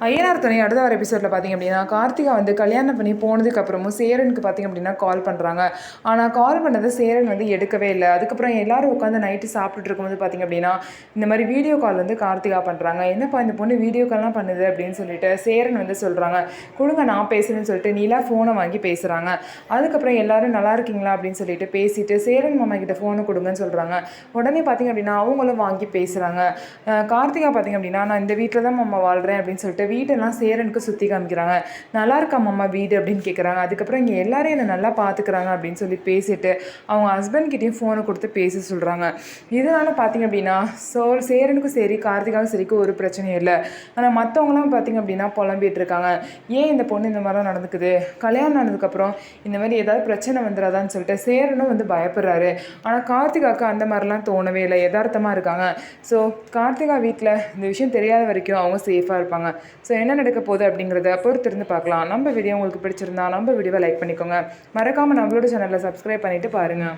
ஐயனார் துணை அடுத்த வர எபிசோடில் பார்த்திங்க அப்படின்னா கார்த்திகா வந்து கல்யாணம் பண்ணி போனதுக்கப்புறமும் சேரனுக்கு பார்த்திங்க அப்படின்னா கால் பண்ணுறாங்க. ஆனால் கால் பண்ணது சேரன் வந்து எடுக்கவே இல்லை. அதுக்கப்புறம் எல்லோரும் உட்காந்து நைட்டு சாப்பிட்டுட்டு இருக்கும்போது பார்த்திங்க அப்படின்னா இந்த மாதிரி வீடியோ கால் வந்து கார்த்திகா பண்ணுறாங்க. என்னப்பா இந்த பொண்ணு வீடியோ கால்லாம் பண்ணுது அப்படின்னு சொல்லிட்டு சேரன் வந்து சொல்கிறாங்க. கொடுங்க நான் பேசுகிறேன்னு சொல்லிட்டு நீலா ஃபோனை வாங்கி பேசுகிறாங்க. அதுக்கப்புறம் எல்லோரும் நல்லா இருக்கீங்களா அப்படின்னு சொல்லிட்டு பேசிட்டு சேரன் மாமா கிட்ட ஃபோனை கொடுங்கன்னு சொல்கிறாங்க. உடனே பார்த்திங்க அப்படின்னா அவங்களும் வாங்கி பேசுகிறாங்க. கார்த்திகா பார்த்திங்க அப்படின்னா நான் இந்த வீட்டில் தான் மாமா வாழ்கிறேன் அப்படின்னு சொல்லிட்டு வீட்டெல்லாம் சேரனுக்கு சுற்றி காமிக்கிறாங்க. நல்லா இருக்கா மாமா வீடு அப்படின்னு கேட்குறாங்க. அதுக்கப்புறம் இங்கே எல்லாரும் என்னை நல்லா பார்த்துக்கிறாங்க அப்படின்னு சொல்லி பேசிட்டு அவங்க ஹஸ்பண்ட்கிட்டையும் ஃபோனை கொடுத்து பேச சொல்கிறாங்க. இதனால பார்த்திங்க அப்படின்னா சேரனுக்கும் சரி கார்த்திகாவும் சரிக்கும் ஒரு பிரச்சனையும் இல்லை. ஆனால் மற்றவங்களாம் பார்த்திங்க அப்படின்னா புலம்பிகிட்டு இருக்காங்க. ஏன் இந்த பொண்ணு இந்த மாதிரிலாம் நடந்துக்குது, கல்யாணம் ஆனதுக்கப்புறம் இந்த மாதிரி ஏதாவது பிரச்சனை வந்துடாதான்னு சொல்லிட்டு சேரனும் வந்து பயப்படுறாரு. ஆனால் கார்த்திகாவுக்கு அந்த மாதிரிலாம் தோணவே இல்லை, யதார்த்தமாக இருக்காங்க. ஸோ கார்த்திகா வீட்டில் இந்த விஷயம் தெரியாத வரைக்கும் அவங்க சேஃபாக இருப்பாங்க. ஸோ என்ன நடக்க போகுது அப்படிங்கிறத பொறுத்திருந்து பார்க்கலாம். நம்ம வீடியோ உங்களுக்கு பிடிச்சிருந்தா நம்ம வீடியோவை லைக் பண்ணிக்கோங்க. மறக்காமல் நம்மளோட சேனலில் சப்ஸ்கிரைப் பண்ணிவிட்டு பாருங்கள்.